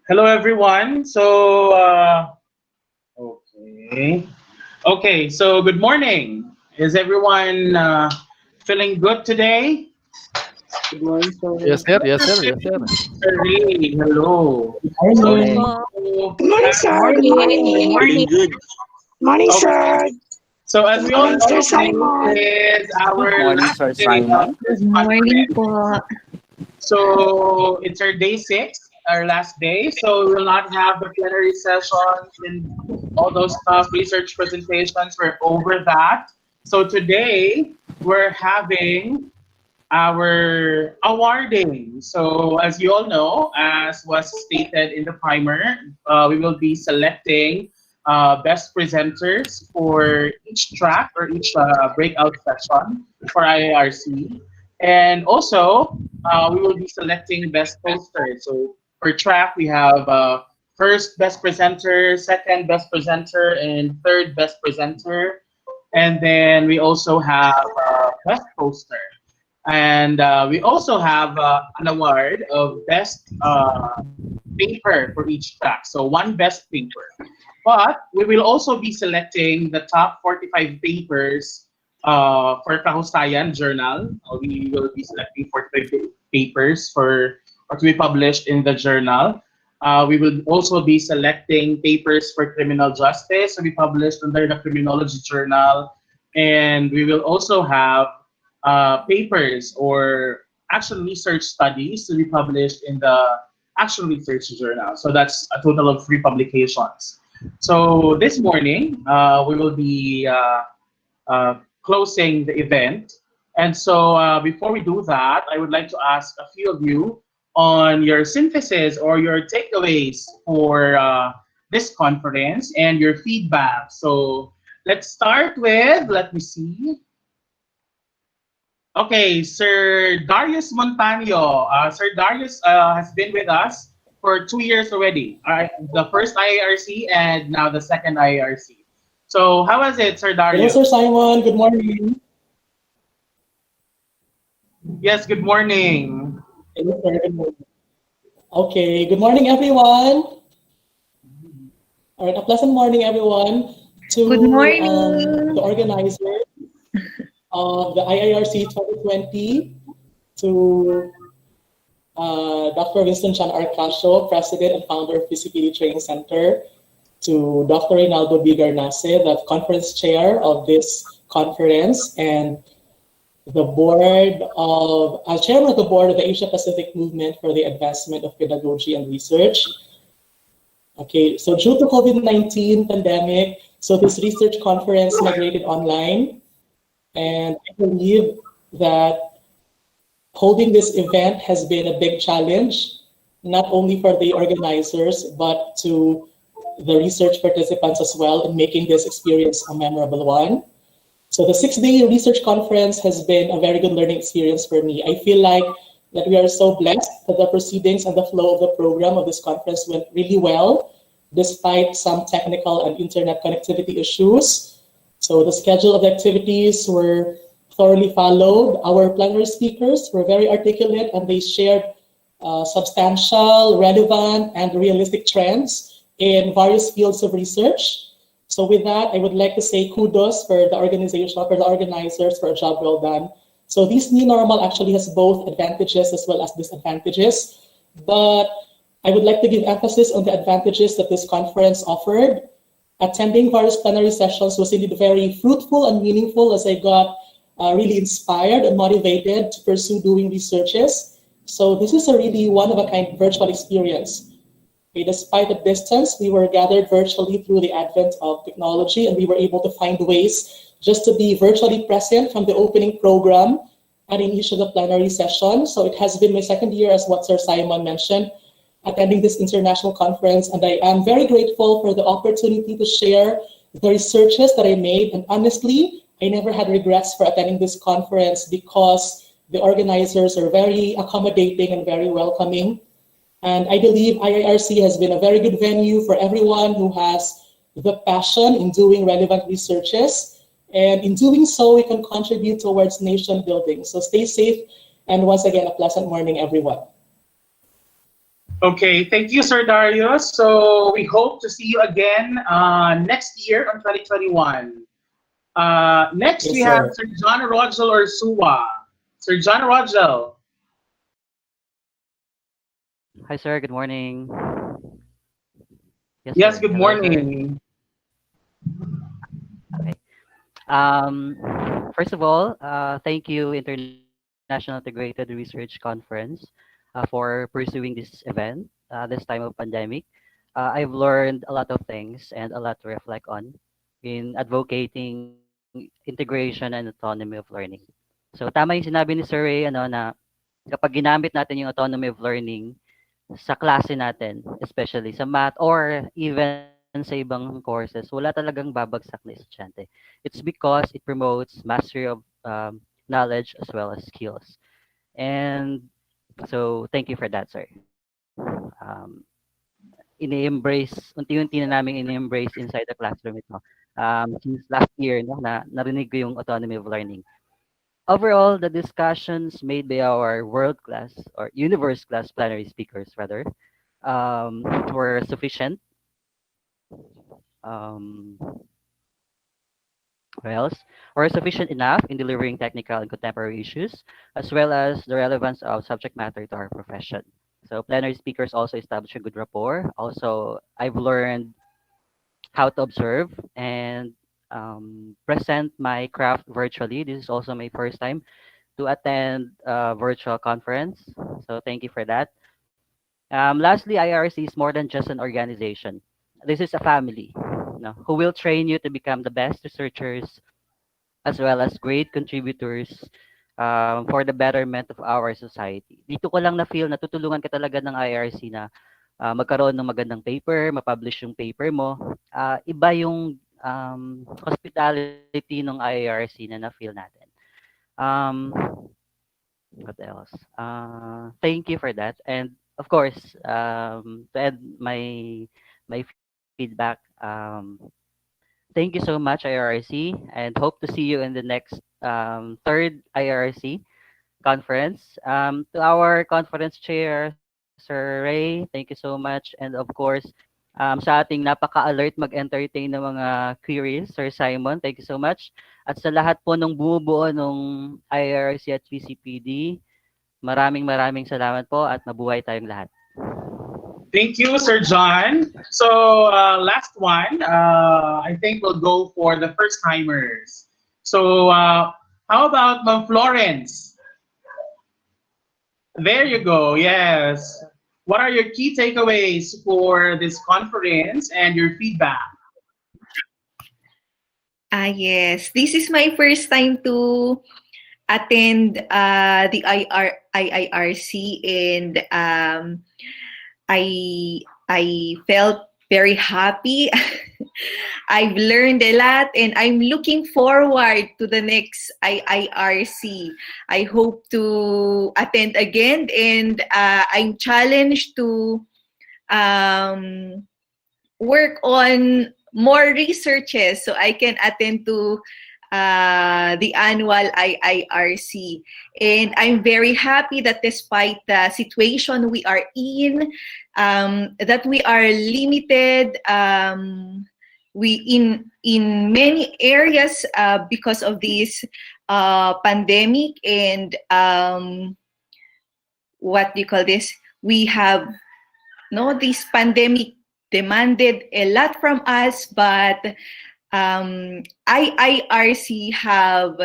Hello, everyone. Okay. Okay, so good morning. Is everyone feeling good today? Good morning, Yes, sir. sir. Yes, sir. Yes, sir. Ray, hello. Morning. Morning. So, Good morning, sir. Good Good morning. morning. Feeling good. Morning, okay. sir. So as Good we all morning, Sir know, Simon. this is Good our morning, last Sir day of Simon. this Good morning conference. po. So it's our day 6, our last day. So we will not have the plenary sessions and all those stuff, research presentations. We're over that. So today we're having our awarding. So as you all know, as was stated in the primer, we will be selecting best presenters for each track or each breakout session for IARC. And also, we will be selecting best posters. So for track, we have first best presenter, second best presenter, and third best presenter. And then we also have best poster. And we also have an award of best paper for each track. So one best paper. But we will also be selecting the top 45 papers for Kahusayan Journal. We will be selecting 45 papers or to be published in the journal. We will also be selecting papers for criminal justice to be published under the Criminology Journal. And we will also have papers or actual research studies to be published in the actual research journal. So that's a total of 3 publications. So this morning, we will be closing the event. And so before we do that, I would like to ask a few of you on your synthesis or your takeaways for this conference and your feedback. So let's start with, let me see. Okay, Sir Darius Montaño. Sir Darius has been with us for 2 years already. The first IARC and now the second IARC. So how was it, Sir Hello, Sir Darius? Simon. Good morning. Yes, good morning. Hello, sir. Good morning. Okay. Good morning, everyone. All right. A pleasant morning, everyone, to Good the morning. organizer of the IIRC 2020, to Dr. Winston Chan Arcasio, President and Founder of PCPD Training Center, to Dr. Reynaldo B. Garnase, the conference chair of this conference, and the board of chairman of the board of the Asia Pacific Movement for the Advancement of Pedagogy and Research. Okay, so due to COVID-19 pandemic, so this research conference migrated online, and I believe that holding this event has been a big challenge, not only for the organizers, but to the research participants as well in making this experience a memorable one. So the 6-day research conference has been a very good learning experience for me. I feel like that we are so blessed that the proceedings and the flow of the program of this conference went really well, despite some technical and internet connectivity issues. So the schedule of the activities were thoroughly followed. Our plenary speakers were very articulate and they shared substantial, relevant, and realistic trends in various fields of research. So with that, I would like to say kudos for the organization, for the organizers for a job well done. So this new normal actually has both advantages as well as disadvantages, but I would like to give emphasis on the advantages that this conference offered. Attending various plenary sessions was indeed very fruitful and meaningful as I got really inspired and motivated to pursue doing researches. So this is a really one-of-a-kind virtual experience. Okay, despite the distance, we were gathered virtually through the advent of technology, and we were able to find ways just to be virtually present from the opening program and in each of the plenary sessions. So it has been my second year, as what Sir Simon mentioned, attending this international conference, and I am very grateful for the opportunity to share the researches that I made. And honestly, I never had regrets for attending this conference because the organizers are very accommodating and very welcoming. And I believe IIRC has been a very good venue for everyone who has the passion in doing relevant researches. And in doing so, we can contribute towards nation building. So stay safe. And once again, a pleasant morning, everyone. Okay, thank you, Sir Darius. So we hope to see you again next year on 2021. Next, we Yes, have sir. Sir John Rogel or Suwa. Sir John Rogel. Hi, sir. Good morning. Yes, Yes, sir. good Hello, sir. morning. Okay. First of all, thank you, International Integrated Research Conference, for pursuing this event this time of pandemic. I've learned a lot of things and a lot to reflect on in advocating integration and autonomy of learning. So tama yung sinabi ni Sir Ray, na kapag ginamit natin yung autonomy of learning sa klase natin, especially sa math or even sa ibang courses, wala talagang babagsak na estudyante. It's because it promotes mastery of knowledge as well as skills. And so, thank you for that, sir. Ini-embrace, unti-unti na namin ini-embrace inside the classroom ito. Since last year, no, na narinig ko yung autonomy of learning. Overall, the discussions made by our world-class or universe-class plenary speakers, rather, were sufficient. Um, what else? Were sufficient enough in delivering technical and contemporary issues, as well as the relevance of subject matter to our profession. So plenary speakers also establish a good rapport. Also, I've learned how to observe and present my craft virtually. This is also my first time to attend a virtual conference. So thank you for that. Lastly, IRC is more than just an organization. This is a family, who will train you to become the best researchers as well as great contributors for the betterment of our society. Dito ko lang na-feel, natutulungan ka talaga ng IRC na magkaroon ng magandang paper, ma-publish yung paper mo. Iba yung hospitality ng IRC na na-feel natin. Um, what else? Thank you for that. And of course, to add my feedback, thank you so much, IRC, and hope to see you in the next third IRC conference. To our conference chair, Sir Ray, thank you so much. And of course, sa ating napaka-alert mag-entertain ng mga queries, Sir Simon, thank you so much. At sa lahat po nung bumubuo nung IRC at PCPD, maraming salamat po at mabuhay tayong lahat. Thank you, Sir John. So, last one, I think we'll go for the first timers. So, how about Ma'am Florence? There you go. Yes. What are your key takeaways for this conference and your feedback? Yes. This is my first time to attend the IIRC, and I felt very happy. I've learned a lot, and I'm looking forward to the next IIRC. I hope to attend again, and I'm challenged to work on more researches so I can attend to the annual IIRC. And I'm very happy that despite the situation we are in, that we are limited we in many areas because of this pandemic, and what do you call this? We have this pandemic demanded a lot from us, but IIRC have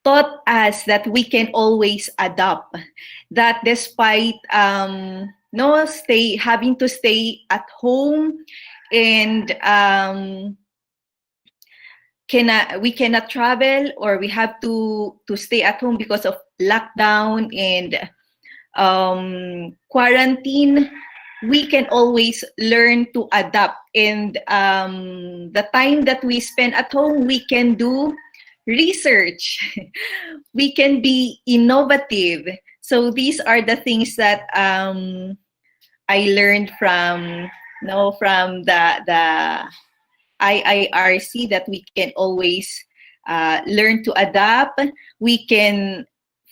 taught us that we can always adapt. That despite having to stay at home, and we cannot travel, or we have to stay at home because of lockdown and quarantine, we can always learn to adapt. And the time that we spend at home, we can do research. We can be innovative. So these are the things that I learned from the IIRC, that we can always learn to adapt. We can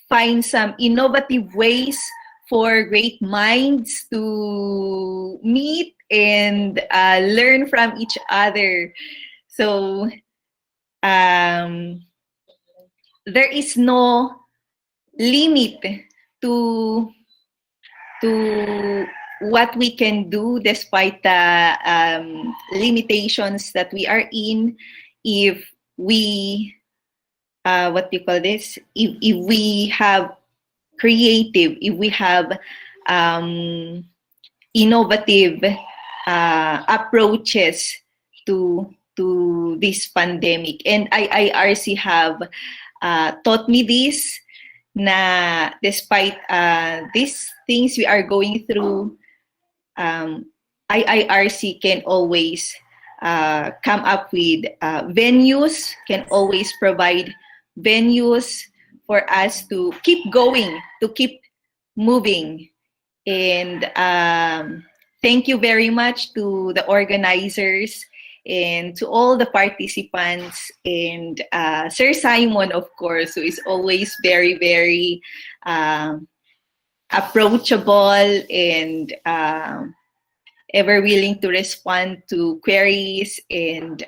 find some innovative ways for great minds to meet and learn from each other. So um, there is no limit to to what we can do despite the limitations that we are in. If we what do you call this, if we have creative, if we have innovative approaches to this pandemic. And IIRC have taught me this, na despite these things we are going through, IIRC can always come up with venues, can always provide venues for us to keep going, to keep moving. And thank you very much to the organizers and to all the participants, and Sir Simon, of course, who is always very, very approachable and ever willing to respond to queries and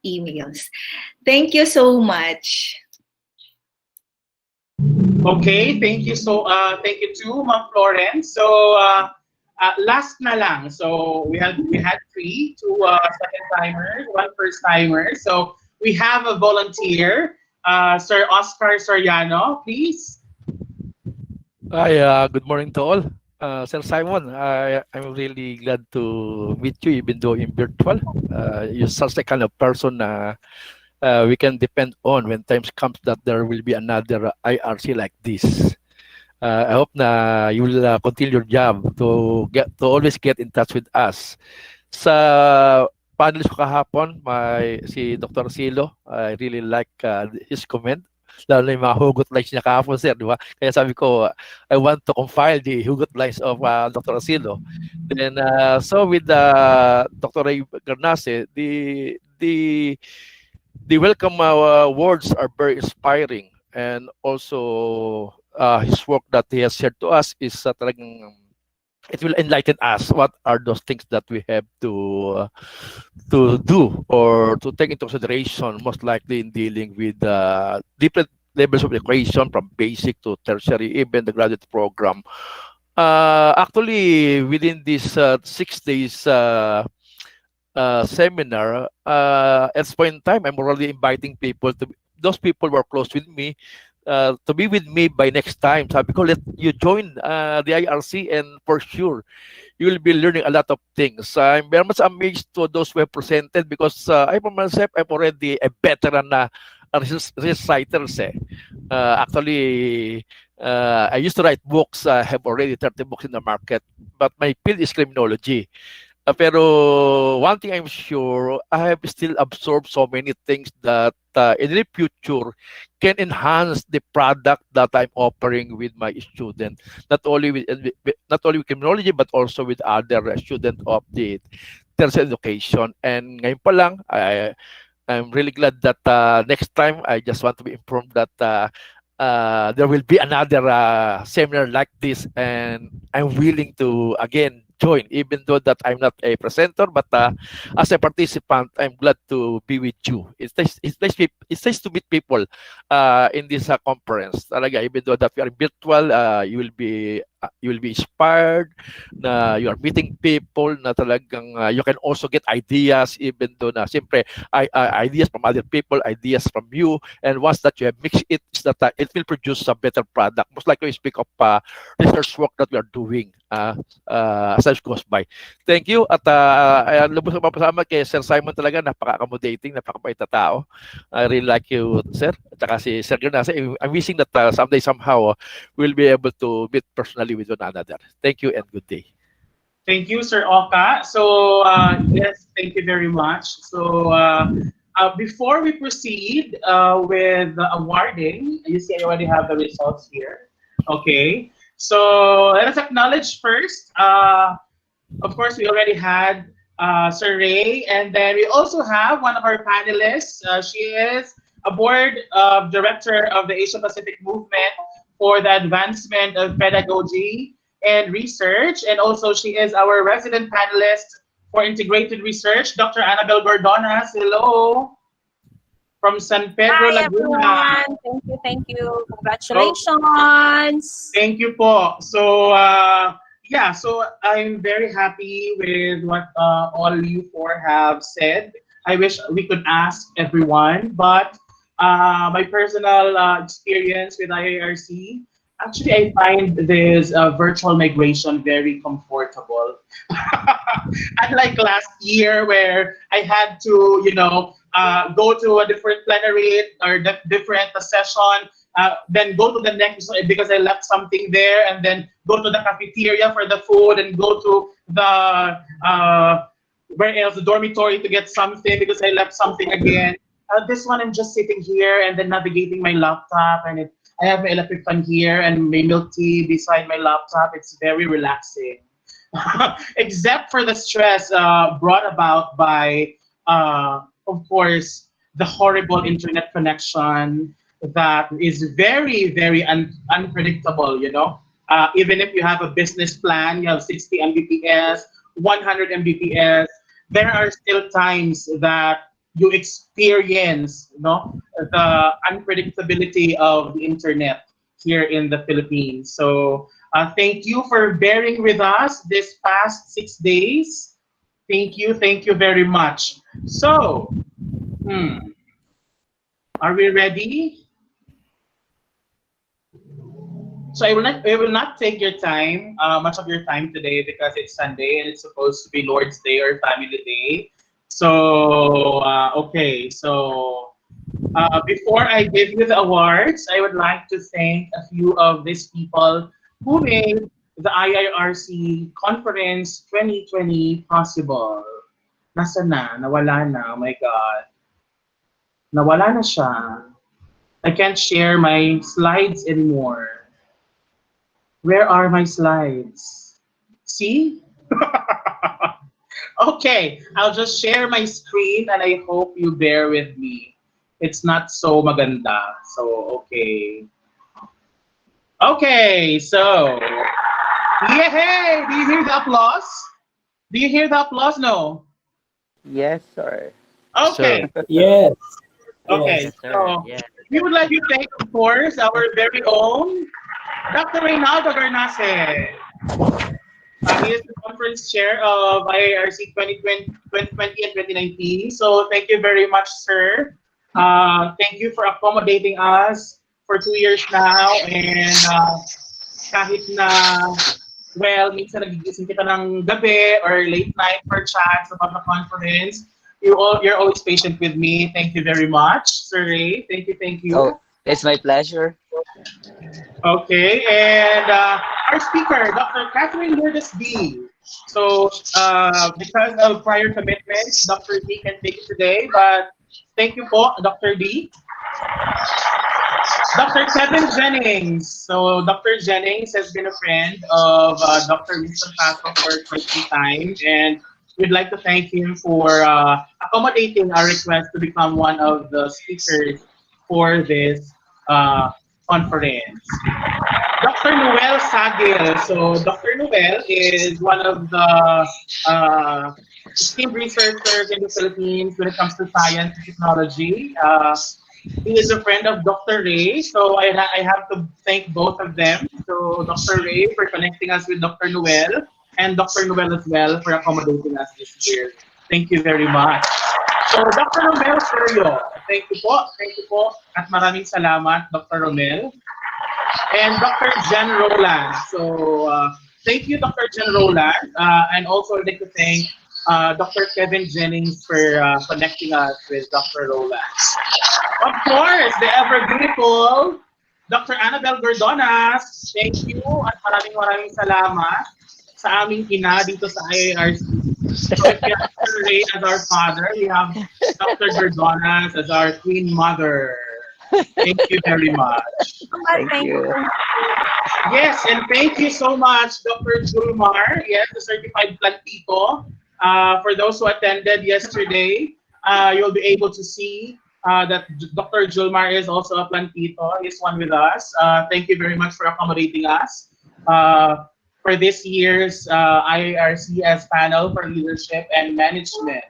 emails. Thank you so much. Okay, thank you thank you too, Ma'am Florence. So last na lang. So we had three, two second timers, one first timer. So we have a volunteer, Sir Oscar Soriano, please. Hi, good morning to all. Sir Simon, I'm really glad to meet you, even though in virtual. You're such a kind of person we can depend on when times comes that there will be another IRC like this. I hope na you will continue your job to always get in touch with us. Sa panelist ko kahapon, si Dr. Silo, I really like his comment. Lalo na yung mga hugot lines niya kahapon, sir, di ba? Kaya sabi ko, I want to compile the hugot lines of Dr. Asilo. Then, so with Dr. Ray Garnase, the welcome words are very inspiring, and also his work that he has shared to us is talagang it will enlighten us what are those things that we have to do or to take into consideration, most likely in dealing with different levels of education from basic to tertiary, even the graduate program. Actually, within this 6 days seminar, at this point in time, I'm already inviting people those people who are close with me to be with me by next time. Sabi ko, let you join the IRC, and for sure, you will be learning a lot of things. I'm very much amazed to those who have presented, because I for myself, I'm already a veteran na reciters. Actually, I used to write books. I have already 30 books in the market, but my field is criminology. Pero one thing I'm sure, I have still absorbed so many things that in the future can enhance the product that I'm offering with my students, not only with criminology, but also with other students of the tertiary education. And ngayon pa lang, I'm really glad that next time I just want to be informed that there will be another seminar like this, and I'm willing to again join, even though that I'm not a presenter, but as a participant, I'm glad to be with you. It's nice to meet people in this conference. Talaga, even though that we are virtual, you will be inspired. Na you are meeting people na talagang you can also get ideas, even though na siyempre ideas from other people, ideas from you, and once that you have mixed it, it will produce a better product. Most likely, we speak of research work that we are doing as time goes by. Thank you. At lubos na papasama kay Sir Simon, talaga napaka-accommodating, napaka-bait na tao. I really like you, sir. At saka si Sir Gernasa, I'm wishing that someday somehow we'll be able to meet personally with one another. Thank you and good day. Thank you, Sir Oka. So yes, thank you very much. So before we proceed with the awarding, you see I already have the results here. Okay. So let us acknowledge first. Of course, we already had Sir Ray, and then we also have one of our panelists. She is a board director of the Asia Pacific Movement for the advancement of pedagogy and research. And also, she is our resident panelist for integrated research, Dr. Annabel Gordonas. Hello, from San Pedro, Hi Laguna. everyone. Thank you. Thank you. So, Congratulations. thank you po. So, yeah, so I'm very happy with what all you four have said. I wish we could ask everyone, but my personal experience with IARC, actually, I find this virtual migration very comfortable. Unlike last year, where I had to, go to a different plenary or different session, then go to the next because I left something there, and then go to the cafeteria for the food, and go to the where else, the dormitory to get something because I left something again. This one, I'm just sitting here and then navigating my laptop, and I have my electric fan here and my milk tea beside my laptop. It's very relaxing. Except for the stress brought about by, of course, the horrible internet connection that is very, very unpredictable. Even if you have a business plan, you have 60 Mbps, 100 Mbps, there are still times that you experience, the unpredictability of the internet here in the Philippines. So thank you for bearing with us this past 6 days. Thank you very much. So, are we ready? So I will not take your time, much of your time today because it's Sunday and it's supposed to be Lord's Day or Family Day. So okay, so before I give you the awards, I would like to thank a few of these people who made the IIRC Conference 2020 possible. Nasa na? Nawala na. Oh my God. Nawala na siya. I can't share my slides anymore. Where are my slides? See? Okay, I'll just share my screen and I hope you bear with me. It's not so maganda. So, okay. Okay, so, yay! Do you hear the applause? Do you hear the applause? No? Yes, sir. Okay, Yes. okay. Yes, sir. So, Yeah. we would like to thank, of course, our very own Dr. Reynaldo Garnase. He is the conference chair of IARC 2020 and 2019. So thank you very much, sir. Thank you for accommodating us for 2 years now. And kahit na, well, minsan nagigising kita ng gabi or late night for chats about the conference, you're always patient with me. Thank you very much, Sir Ray. Thank you, thank you. Oh, it's my pleasure. Okay, and our speaker, Dr. Catherine Lourdes B. So, because of prior commitments, Dr. D can take it today, but thank you po, Dr. D. Dr. Kevin Jennings. So, Dr. Jennings has been a friend of Dr. Winston Paso for quite some time, and we'd like to thank him for accommodating our request to become one of the speakers for this conference. Dr. Noel Sagil. So Dr. Noel is one of the esteemed researchers in the Philippines when it comes to science and technology. He is a friend of Dr. Ray, so I have to thank both of them. So Dr. Ray for connecting us with Dr. Noel, and Dr. Noel as well for accommodating us this year. Thank you very much. So Dr. Romel Sergio, thank you po, at maraming salamat, Dr. Romel. And Dr. Jen Roland. So thank you, Dr. Jen Roland. And also I'd like to thank Dr. Kevin Jennings for connecting us with Dr. Roland. Of course, the ever beautiful Dr. Annabel Gordonas. Thank you at maraming salamat sa aming ina dito sa IARC. So if we have Dr. Ray as our father, we have Dr. Gordonas as our queen mother. Thank you very much. Thank you. Yes, and thank you so much, Dr. Julmar, yes, the certified plantito. For those who attended yesterday, you'll be able to see that Dr. Julmar is also a plantito. He's one with us. Thank you very much for accommodating us for this year's IRCS panel for leadership and management.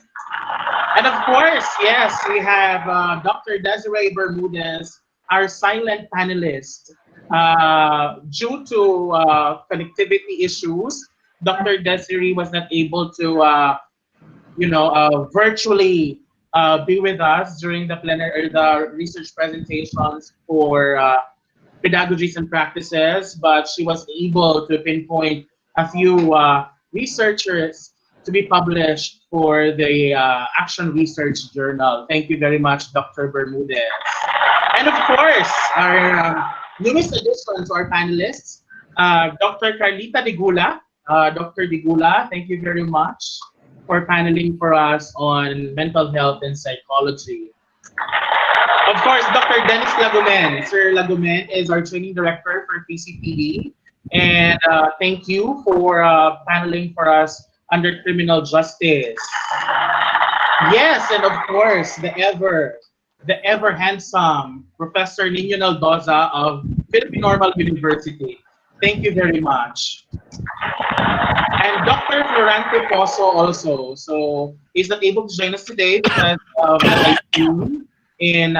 And of course, yes, we have Dr. Desiree Bermudez, our silent panelist. Due to connectivity issues, Dr. Desiree was not able to, virtually be with us during the plenary or the research presentations for pedagogies and practices, but she was able to pinpoint a few researchers to be published for the Action Research Journal. Thank you very much, Dr. Bermudez. And of course, our newest addition to our panelists, Dr. Carlita Digula. Dr. Digula, thank you very much for paneling for us on mental health and psychology. Of course, Dr. Dennis Lagumen. Sir Lagumen is our training director for PCPD. And thank you for paneling for us under criminal justice. Yes, and of course, the ever handsome Professor Nino Naldoza of Philippine Normal University. Thank you very much. And Dr. Florante Pozo also. So he's not able to join us today because of the typhoon in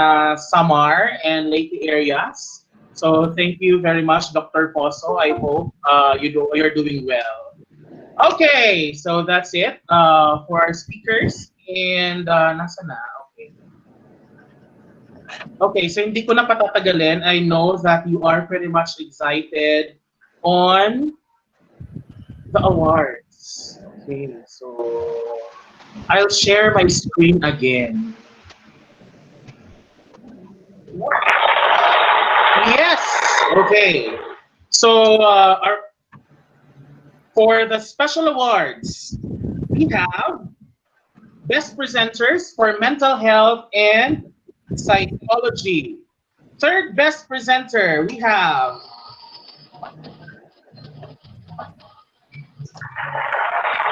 Samar and Leyte areas. So thank you very much, Dr. Pozo. I hope you're doing well. Okay, so that's it for our speakers. And nasa na? Okay. Okay, so hindi ko na patatagalin. I know that you are pretty much excited on the awards. Okay, so I'll share my screen again. Yes, okay. So for the special awards, we have Best Presenters for Mental Health and Psychology. Third Best Presenter, we have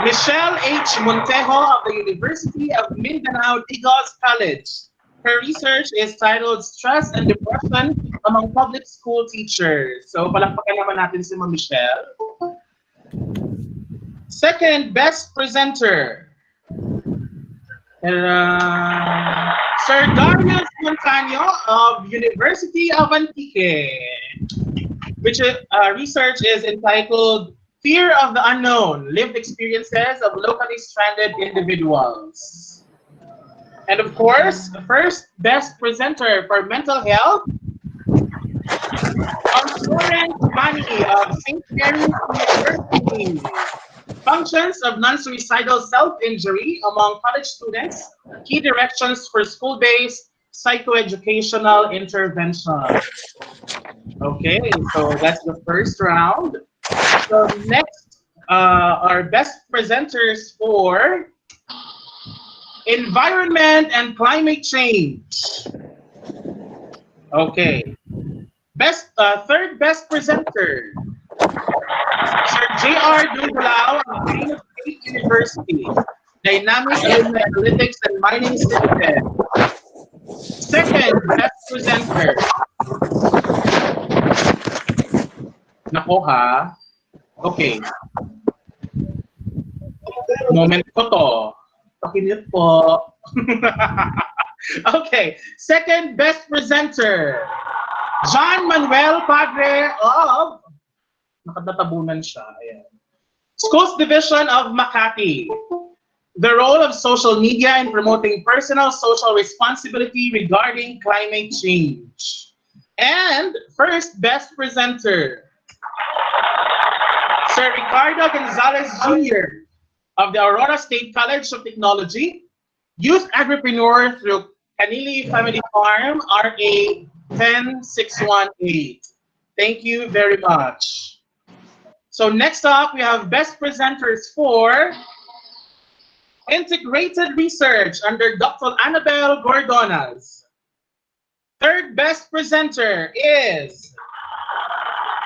Michelle H. Montejo of the University of Mindanao Digos College. Her research is titled Stress and Depression Among Public School Teachers. So palakpakan naman natin si Ma'am Michelle. Second Best Presenter, Sir Darius Montaño of University of Antique, which research is entitled Fear of the Unknown, Lived Experiences of Locally Stranded Individuals. And of course, the first Best Presenter for Mental Health, Florence Mani of St. Mary's University. Functions of non-suicidal self-injury among college students, key directions for school-based psychoeducational intervention. Okay, so that's the first round. So next, our best presenters for environment and climate change. Okay, third best presenter, Sir J.R. Dugulao of Queen State University, Dynamic Analytics and Mining System. Second best presenter, nako ha, okay, moment ko to, pakinit po. Okay, second best presenter, John Manuel Padre of, nakatatabunan siya, ayan, Schools Division of Makati. The role of social media in promoting personal social responsibility regarding climate change. And first best presenter, Sir Ricardo Gonzalez Jr. of the Aurora State College of Technology, youth agripreneur through Canili Family Farm, RA 10618. Thank you very much. So next up, we have best presenters for integrated research under Dr. Annabelle Gordonas. Third best presenter is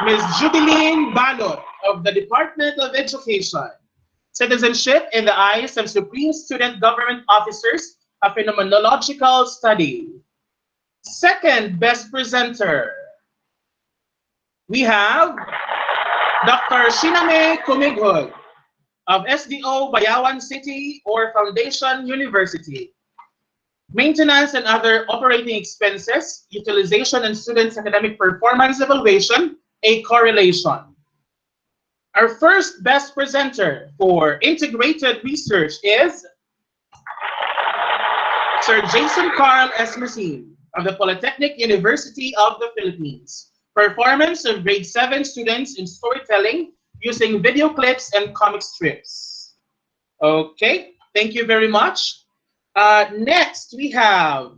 Ms. Jubileen Balot of the Department of Education. Citizenship in the Eyes of Supreme Student Government Officers, a Phenomenological Study. Second best presenter, we have Dr. Shiname Kumighod of SDO Bayawan City or Foundation University. Maintenance and other operating expenses, utilization and students' academic performance evaluation, a correlation. Our first best presenter for integrated research is Sir Jason Carl Esmersin of the Polytechnic University of the Philippines. Performance of grade 7 students in storytelling using video clips and comic strips. Okay, thank you very much. Next, we have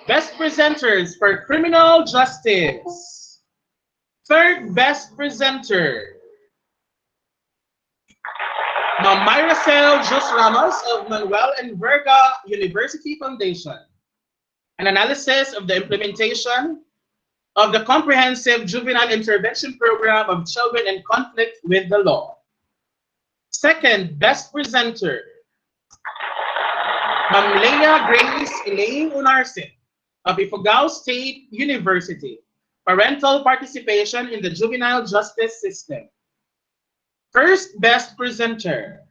best presenters for criminal justice. Third best presenter, Ma'am Myracel Jus Ramos of Manuel and Verga University Foundation. An analysis of the implementation of the Comprehensive Juvenile Intervention Program of Children in Conflict with the Law. Second best presenter, Ma'am Leia Grace Elaine Unarce of Ifugao State University. Parental participation in the juvenile justice system. First best presenter,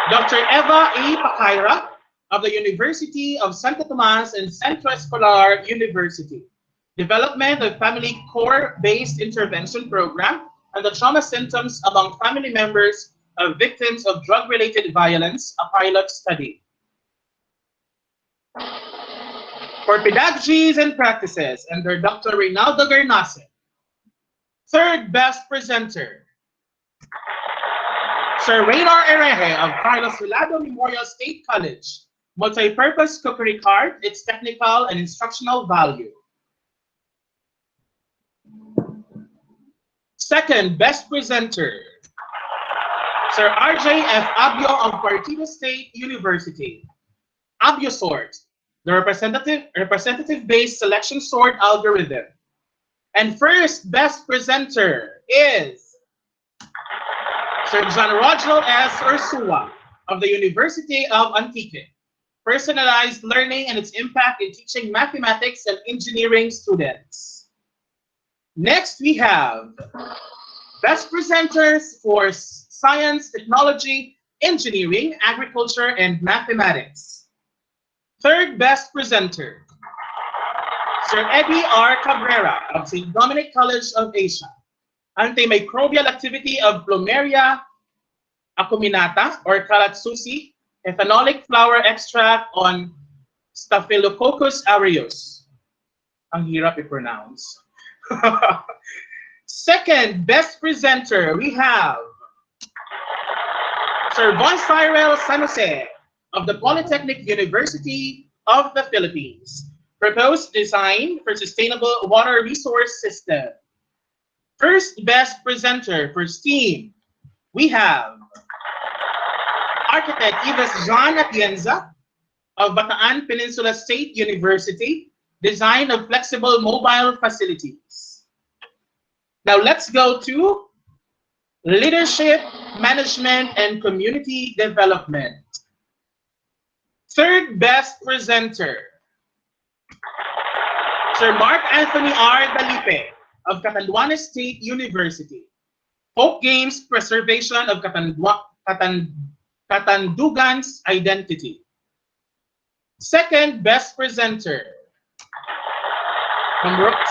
Dr. Eva A. Pacaira of the University of Santo Tomas and Centro Escolar University. Development of Family Core-Based Intervention Program and the trauma symptoms among family members of victims of drug-related violence, a pilot study. For pedagogies and practices under Dr. Reynaldo Garnase. Third best presenter, Sir Raynor Ereje of Carlos Velado Memorial State College. Multi-purpose cookery cart, its technical and instructional value. Second best presenter, Sir RJ.F. Abio of Partido State University. Abio Sort, the representative-based selection sort algorithm. And first best presenter is Sir John Rodgel S. Ursua of the University of Antique. Personalized learning and its impact in teaching mathematics and engineering students. Next, we have best presenters for science, technology, engineering, agriculture, and mathematics. Third best presenter, Sir Eddie R. Cabrera of St. Dominic College of Asia. Antimicrobial activity of Plumeria acuminata or Kalatsusi, ethanolic flower extract on Staphylococcus aureus. Ang hirap i-pronounce. Second best presenter, we have Sir Von Cyril San Jose of the Polytechnic University of the Philippines. Proposed design for sustainable water resource system. First best presenter for STEAM, we have Architect Yves Jean Atienza of Bataan Peninsula State University, design of flexible mobile facilities. Now let's go to leadership, management, and community development. Third best presenter, Sir Mark Anthony R. Dalipe of Catanduanes State University. Folk Games Preservation of Catandugan's Identity. Second best presenter,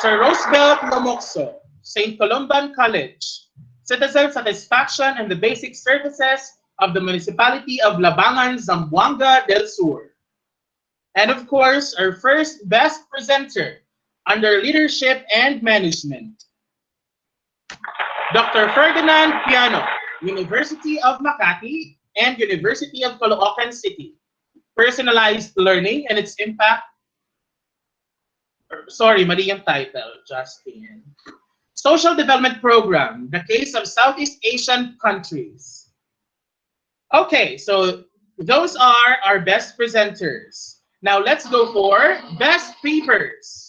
Sir Roosevelt Lomoxo, St. Columban College. Citizen satisfaction and the basic services of the municipality of Labangan, Zamboanga del Sur. And of course, our first best presenter under leadership and management, Dr. Ferdinand Piano, University of Makati and University of Caloocan City. Personalized learning and its impact. Sorry, mali yung title, Justin. Social Development Program, the case of Southeast Asian countries. Okay, so those are our best presenters. Now let's go for best papers.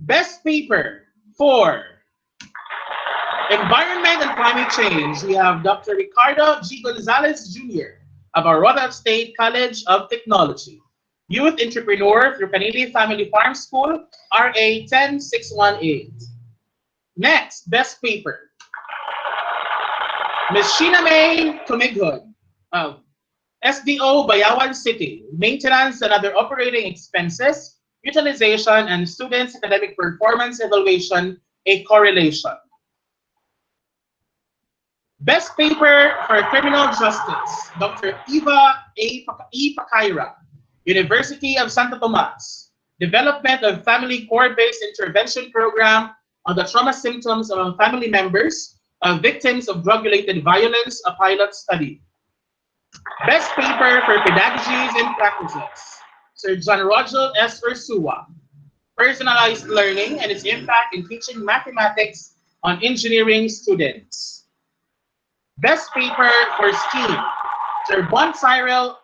Best paper for Environment and Climate Change, we have Dr. Ricardo G. Gonzalez Jr. of Aurora State College of Technology. Youth Entrepreneur through Canadian Family Farm School, RA 10618. Next, Best Paper. Ms. Sheena May Tumighod, SDO Bayawan City, Maintenance and Other Operating Expenses, Utilization, and Students' Academic Performance Evaluation, a Correlation. Best Paper for Criminal Justice, Dr. E. Pacaira, University of Santo Tomas, Development of Family Core-Based Intervention Program on the Trauma Symptoms among Family Members of Victims of Drug-Related Violence, a Pilot Study. Best Paper for Pedagogies and Practices, Sir John Roger S. Ursua, Personalized Learning and its Impact in Teaching Mathematics on Engineering Students. Best Paper for STEAM, Sir Juan Cyril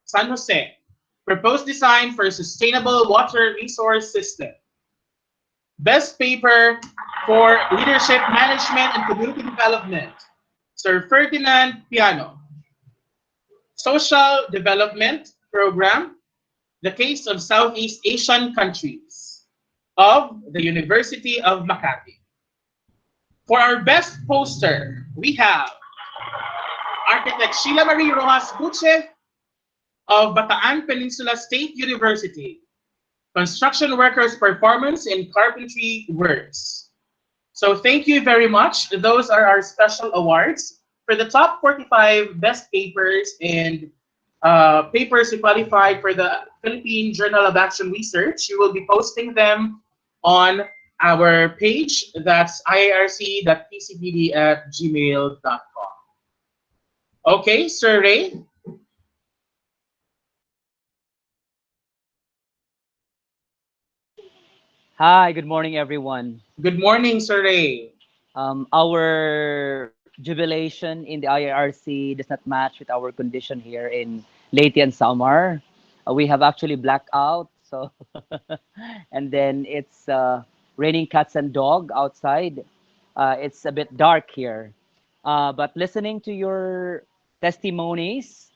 San Jose, Proposed Design for a Sustainable Water Resource System. Best Paper for Leadership Management and Community Development, Sir Ferdinand Piano. Social Development Program, The Case of Southeast Asian Countries, of the University of Makati. For our best poster, we have Architect Sheila Marie Rojas Buche of Bataan Peninsula State University, Construction Workers' Performance in Carpentry Works. So thank you very much. Those are our special awards. For the top 45 best papers and papers who qualified for the Philippine Journal of Action Research, you will be posting them on our page. That's iarc.pcpd@gmail.com. Okay, Sir Ray. Hi, good morning, everyone. Good morning, Sir Ray. Our jubilation in the IRC does not match with our condition here in Leyte and Samar. We have actually blacked out, so and then it's raining cats and dog outside. It's a bit dark here, but listening to your testimonies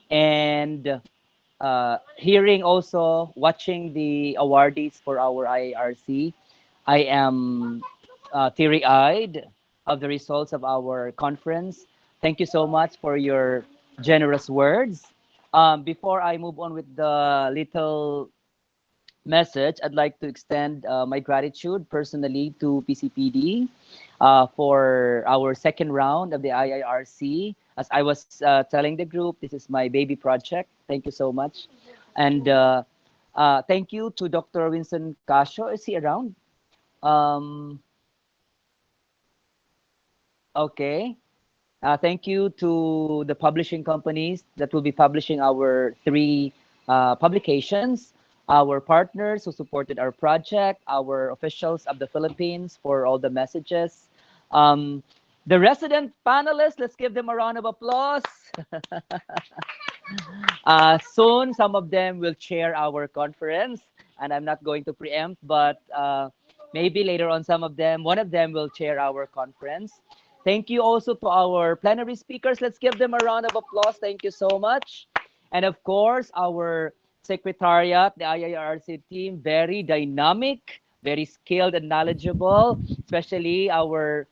and hearing also watching the awardees for our IARC, I am teary-eyed of the results of our conference. Thank you so much for your generous words. Before I move on with the little message, I'd like to extend my gratitude personally to PCPD for our second round of the IIRC. As I was telling the group, this is my baby project. Thank you so much. And thank you to Dr. Winston Casio. Is he around? Um, okay. Thank you to the publishing companies that will be publishing our three publications, our partners who supported our project, our officials of the Philippines for all the messages. Um, the resident panelists, let's give them a round of applause. Soon, some of them will chair our conference, and I'm not going to preempt, but maybe later on, one of them will chair our conference. Thank you also to our plenary speakers. Let's give them a round of applause. Thank you so much. And of course, our secretariat, the IIRC team, very dynamic, very skilled and knowledgeable, especially our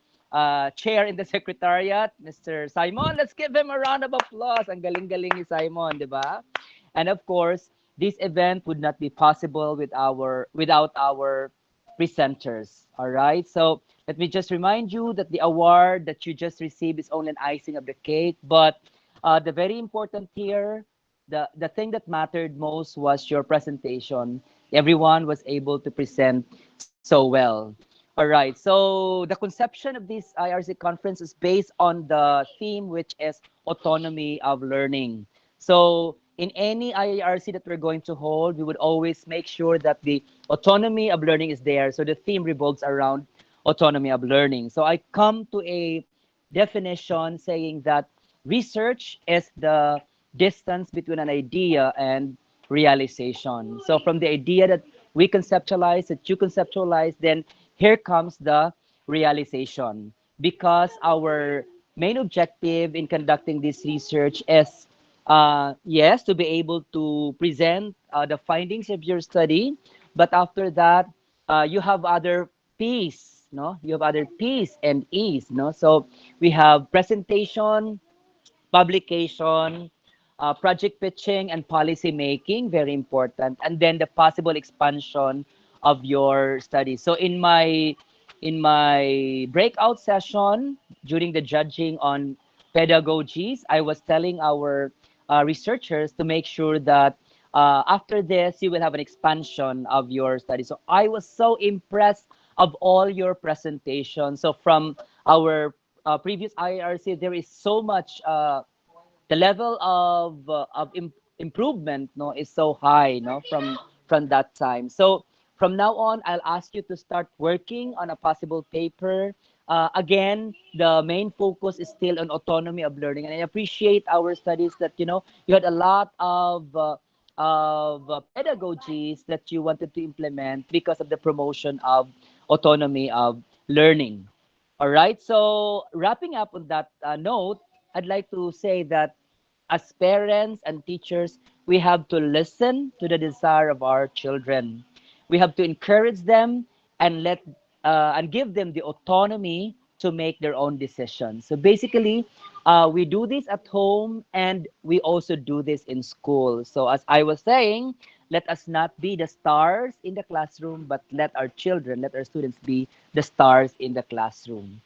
chair in the secretariat, Mr. Simon. Let's give him a round of applause. Ang galing-galing ni Simon, di ba? And of course, this event would not be possible without our presenters. All right. So let me just remind you that the award that you just received is only an icing of the cake. But the very important here, the thing that mattered most was your presentation. Everyone was able to present so well. All right. So the conception of this IRC conference is based on the theme, which is autonomy of learning. So in any IRC that we're going to hold, we would always make sure that the autonomy of learning is there. So the theme revolves around autonomy of learning. So I come to a definition saying that research is the distance between an idea and realization. So from the idea that we conceptualize, that you conceptualize, then here comes the realization. Because our main objective in conducting this research is Yes, to be able to present the findings of your study, but after that, you have other P's, no? You have other P's and E's, no? So we have presentation, publication, project pitching, and policy making, very important, and then the possible expansion of your study. So in my breakout session during the judging on pedagogies, I was telling our researchers to make sure that after this you will have an expansion of your study. So I was so impressed of all your presentations. So from our previous IRC, there is so much the level of improvement, no, is so high, no, from that time. So from now on, I'll ask you to start working on a possible paper. Again, the main focus is still on autonomy of learning, and I appreciate our studies that you had a lot of pedagogies that you wanted to implement because of the promotion of autonomy of learning. All right. So wrapping up on that note, I'd like to say that as parents and teachers, we have to listen to the desire of our children. We have to encourage them and and give them the autonomy to make their own decisions. So basically, we do this at home and we also do this in school. So as I was saying, let us not be the stars in the classroom, but let our children, let our students be the stars in the classroom.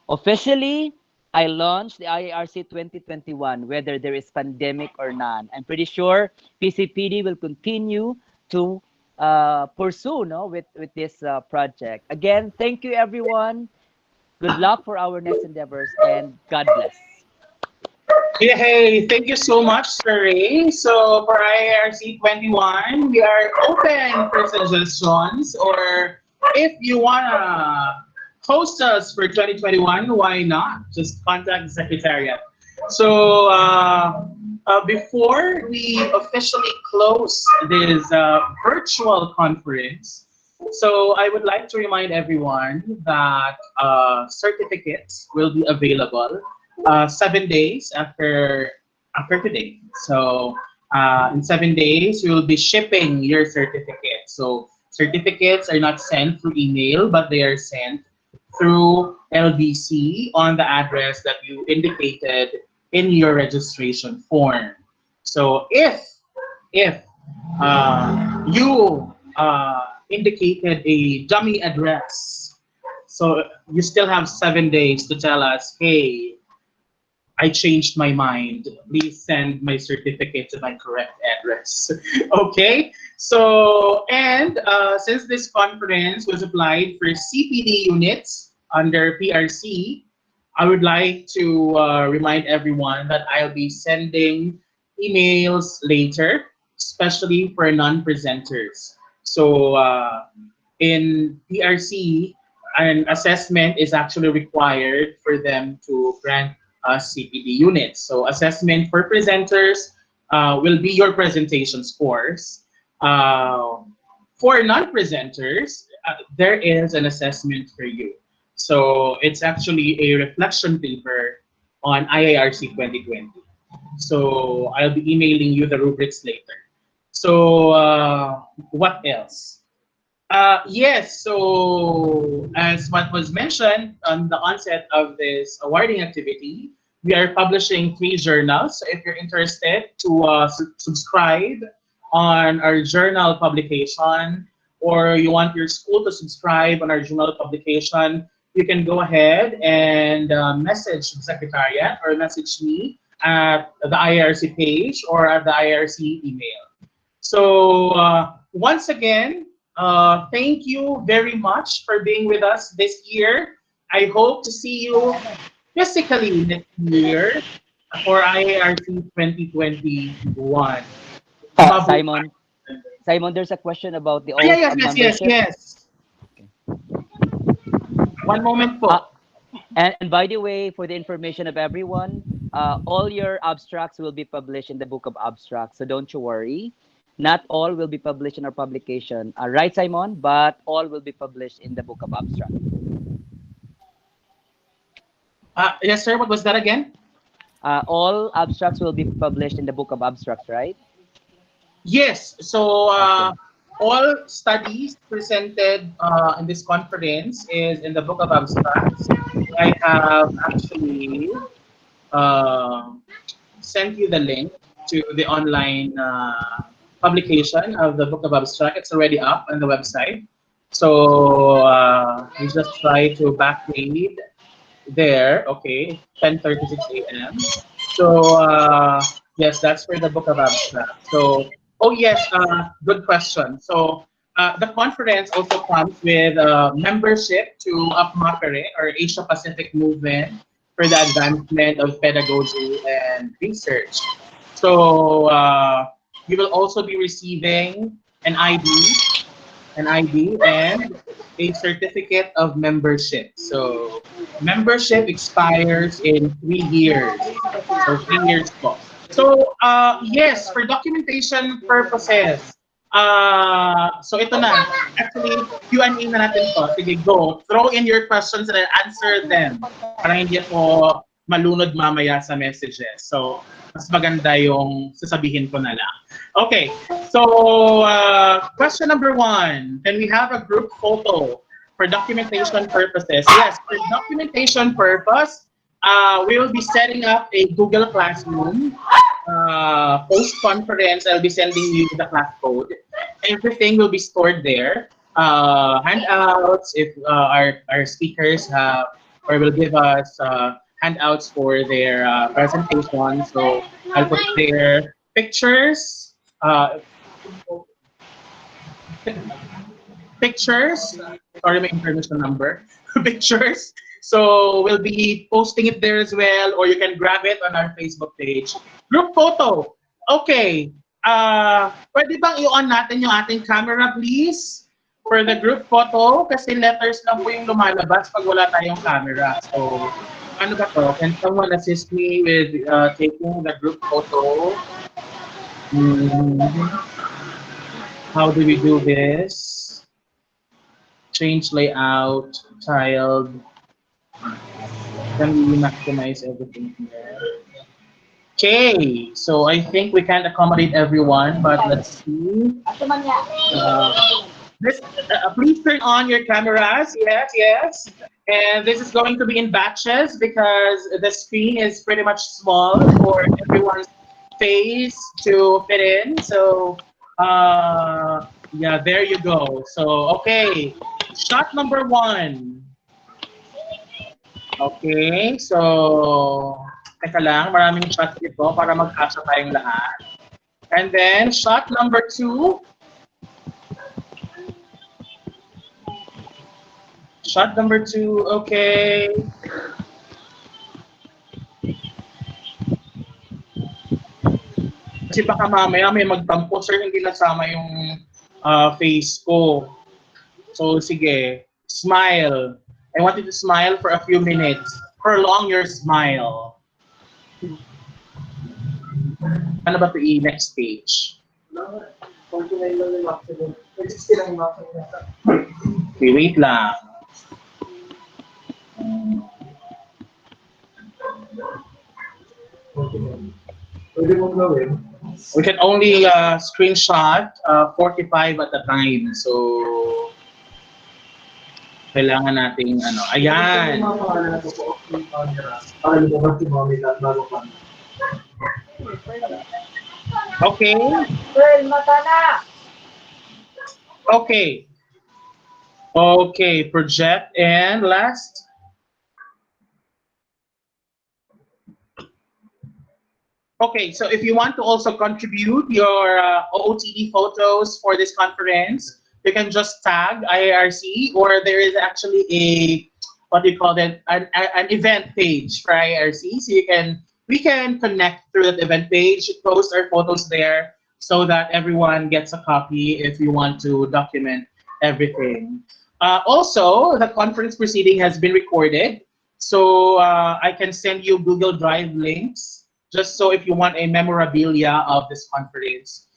Officially, I launched the IARC 2021, whether there is pandemic or none. I'm pretty sure PCPD will continue to pursue with this project. Again, thank you, everyone. Good luck for our next endeavors, and God bless. Yeah, hey, thank you so much, Sir Ray. So for IARC 21, we are open for suggestions, or if you wanna host us for 2021, why not? Just contact the Secretariat. So before we officially close this virtual conference, so I would like to remind everyone that certificates will be available 7 days after today. So in 7 days, we will be shipping your certificate. So certificates are not sent through email, but they are sent through LBC on the address that you indicated in your registration form. So if you indicated a dummy address, so you still have 7 days to tell us, hey, I changed my mind. Please send my certificate to my correct address. Okay? So, and since this conference was applied for CPD units under PRC, I would like to remind everyone that I'll be sending emails later, especially for non-presenters. So, in PRC, an assessment is actually required for them to grant CPD units. So assessment for presenters will be your presentation scores. For non-presenters, there is an assessment for you. So it's actually a reflection paper on IARC 2020. So I'll be emailing you the rubrics later. So what else? Yes, so as what was mentioned on the onset of this awarding activity, we are publishing 3 journals. So if you're interested to subscribe on our journal publication, or you want your school to subscribe on our journal publication, you can go ahead and message the Secretariat or message me at the IRC page or at the IRC email. So once again, thank you very much for being with us this year. I hope to see you physically next year for IARC 2021. Simon, Simon, there's a question about the oath Yes, of yes, yes, membership. yes. One moment po. And by the way, for the information of everyone, all your abstracts will be published in the Book of Abstracts. So don't you worry. Not all will be published in our publication. Right, Simon? But all will be published in the Book of Abstracts. Yes, sir. What was that again? All abstracts will be published in the Book of Abstracts, right? Yes. So Okay. all studies presented in this conference is in the Book of Abstracts. I have actually uh, sent you the link to the online publication of the Book of Abstract. It's already up on the website. So you just try to backread there. Okay, 10:36 a.m. So yes, that's for the Book of Abstract. So oh yes, good question. So the conference also comes with membership to APMAPERE or Asia Pacific Movement for the Advancement of Pedagogy and Research. So you will also be receiving an ID and a certificate of membership. So membership expires in 3 years. So 3 years po. So yes, for documentation purposes, so ito na. Actually, Q&A na natin to. Sige, go. Throw in your questions and I'll answer them. Para hindi ako malunod mamaya sa messages. So, mas maganda yung sasabihin ko na lang. Okay, so question number 1. Can we have a group photo for documentation purposes? Yes, for documentation purpose, we will be setting up a Google Classroom. Post-conference, I'll be sending you the class code. Everything will be stored there. Handouts, if our speakers have or will give us handouts for their presentation. So I'll put their pictures, pictures, sorry, my information number, pictures. So we'll be posting it there as well, or you can grab it on our Facebook page. Group photo. Okay. Pwede bang i-on natin yung ating camera, please? For the group photo, kasi letters lang po yung lumalabas pag wala tayong camera. So, ano ba to? Can someone assist me with taking the group photo? How do we do this? Change layout, child. Can we maximize everything here? Okay, so I think we can't accommodate everyone, but let's see. Please turn on your cameras. Yes, yes. And this is going to be in batches because the screen is pretty much small for everyone's face to fit in. So, yeah, there you go. So, okay, shot number 1. Okay, so, teka lang, maraming shots dito para magkasya tayong lahat. And then, shot number 2. Shot number 2, okay. Kasi baka mamaya may magtampo, sir, hindi nasama yung face ko. So, sige, smile. I want you to smile for a few minutes. Prolong your smile. Ano ba ito next page? Okay, wait lang. We can only screenshot 45 at a time. So, kailangan nating ano. Ayan. Okay. Okay. Okay, project and last. Okay, so if you want to also contribute your OOTD photos for this conference, you can just tag IARC, or there is actually a, what do you call it, an event page for IARC. So we can connect through that event page, post our photos there so that everyone gets a copy if you want to document everything. Also, the conference proceeding has been recorded. So I can send you Google Drive links just so if you want a memorabilia of this conference,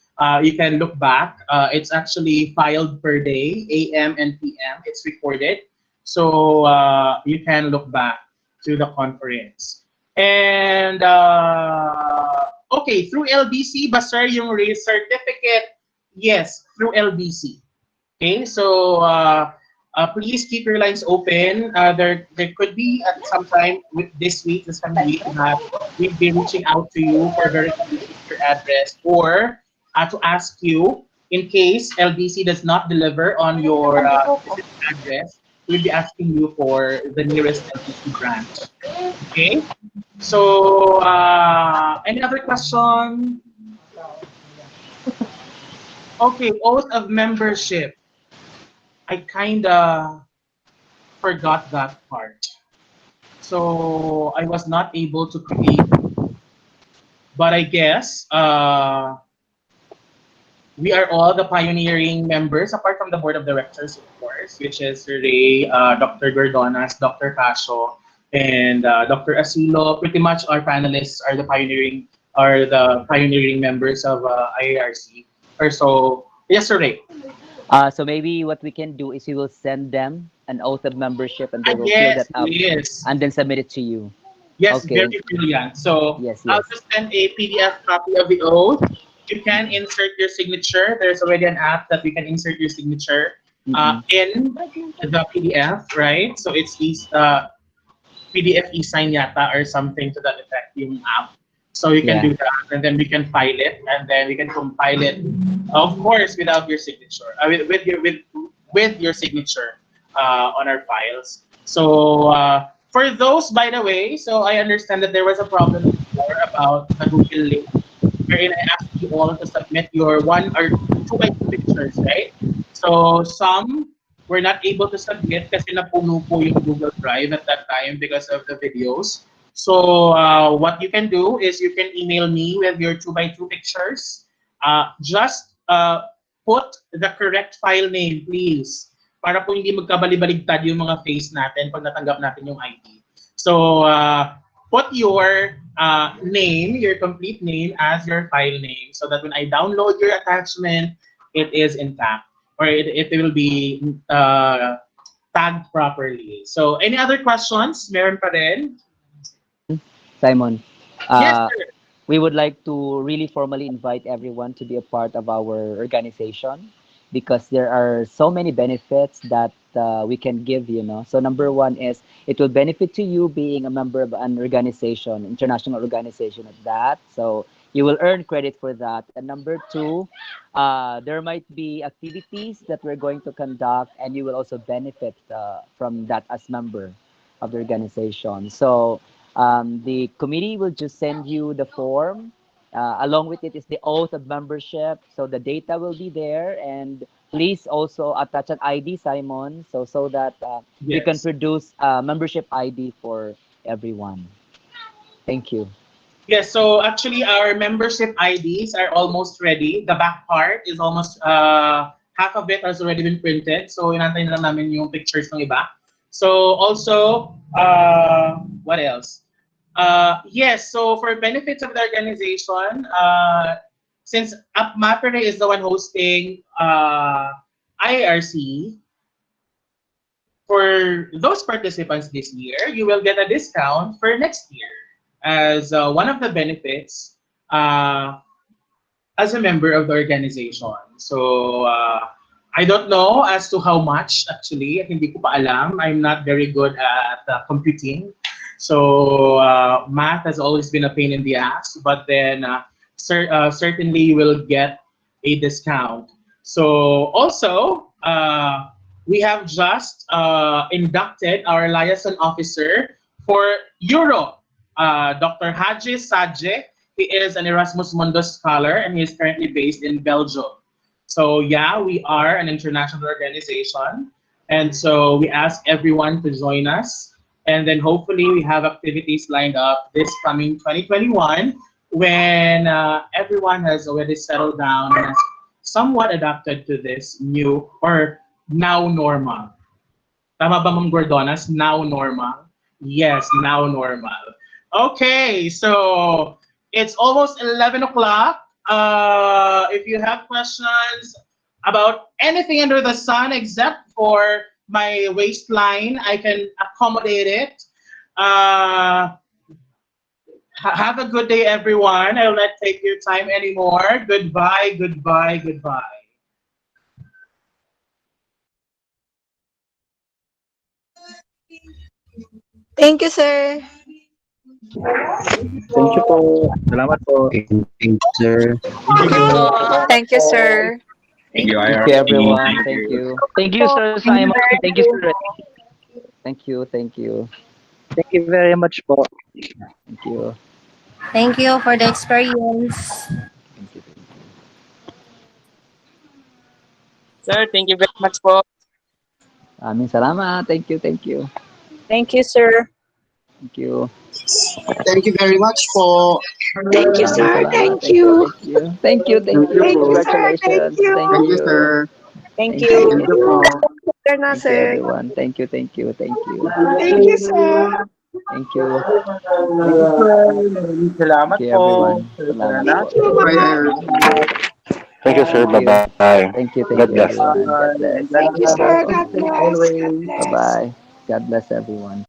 you can look back. It's actually filed per day, AM and PM. It's recorded. So you can look back to the conference. And okay, through LBC, ba sir, yung race certificate? Yes, through LBC. Okay, so please keep your lines open. There could be at some time with this coming week, that we'll be reaching out to you for verification of your address, or to ask you in case LBC does not deliver on your specific address. We'll be asking you for the nearest LBC branch. Okay. So any other question? Okay, oath of membership. I kinda forgot that part. So I was not able to create, but I guess we are all the pioneering members, apart from the board of directors, of course, which is Ray, Dr. Gordonas, Dr. Casio, and Dr. Asilo. Pretty much our panelists are the pioneering members of IARC. Or so, yes, Sir Ray. So maybe what we can do is we will send them an oath of membership and they Ah, will fill yes, that up yes. and then submit it to you. Yes, Okay. very brilliant. So Yes, I'll yes. just send a PDF copy of the oath. You can insert your signature. There's already an app that we can insert your signature Mm-mm. in the PDF, right? So it's these PDF e-sign yata or something to that effect, yung app. So you can Yeah. do that, and then we can file it, and then we can compile it, of course, without your signature, with your signature on our files. So for those, by the way, so I understand that there was a problem before about the Google link, wherein I asked you all to submit your one or two by two pictures, right? So some were not able to submit kasi napuno po yung Google Drive at that time because of the videos. So what you can do is you can email me with your two by two pictures. Just put the correct file name, please. Para po hindi magkabali-baligtad yung mga face natin pag natanggap natin yung ID. So put your name, your complete name as your file name, so that when I download your attachment, it is intact, or it will be tagged properly. So any other questions? Meron pa rin? Simon, Yes, uh, sir. we would like to really formally invite everyone to be a part of our organization because there are so many benefits that we can give, you know. So number one is it will benefit to you being a member of an organization, international organization at that. So you will earn credit for that. And number two, there might be activities that we're going to conduct and you will also benefit from that as member of the organization. So the committee will just send you the form. Along with it is the oath of membership. So the data will be there, and please also attach an ID, Simon, so that we can Yes. produce a membership ID for everyone. Thank you. Yes, so actually our membership IDs are almost ready. The back part is almost, half of it has already been printed. So inantay na lang namin yung pictures ng iba. So also, what else? Yes, so for benefits of the organization, since Mapere is the one hosting IRC, for those participants this year, you will get a discount for next year as one of the benefits as a member of the organization. So I don't know as to how much actually. Hindi ko pa alam. I'm not very good at computing. So math has always been a pain in the ass. But then certainly you will get a discount. So also, we have just inducted our liaison officer for Europe, Dr. Haji Sadje. He is an Erasmus Mundus scholar and he is currently based in Belgium. So yeah, we are an international organization. And so we ask everyone to join us. And then hopefully we have activities lined up this coming 2021 when everyone has already settled down and has somewhat adapted to this new or now normal. Tama ba, Ma'am Gordonas? Now normal? Yes, now normal. Okay, so it's almost 11 o'clock. If you have questions about anything under the sun except for my waistline, I can accommodate it. Have a good day, everyone. I'll not take your time anymore. Goodbye, goodbye, goodbye. Thank you, sir. Thank you po. Salamat po. Thank you, sir. Thank you po. Thank you, sir. Thank you, Thank you, IRC. everyone. Thank you. Thank you, Sir Simon. Thank you, Sir. Thank you. Thank you. Thank you very much po. Thank you. Thank you for the experience. Thank you. Sir, thank you very much po. Aming salamat. Thank you. Thank you. Thank you, sir. Thank you. Thank you very much po. Thank you, Aming sir. salamat. Thank Thank you. you. Thank you. Thank you. Thank you, sir. Congratulations. Thank you. Thank Thank you, you. sir. Thank Thank you. you. Thank you po. Sir na, Thank you, sir. everyone. Thank you. Thank you. Thank you. Thank you, sir. Thank you. Thank you, sir. Maraming salamat Thank you, po. everyone. Sir Salamat Sarana. po. Thank you. Bye, Bye. IRC. Thank you, sir. Thank you. Bye-bye. Thank you. Thank God you, bless. everyone. God Bye. bless. And God Thank you, bless sir. us God bless. God always. bless. Bye-bye. God bless everyone.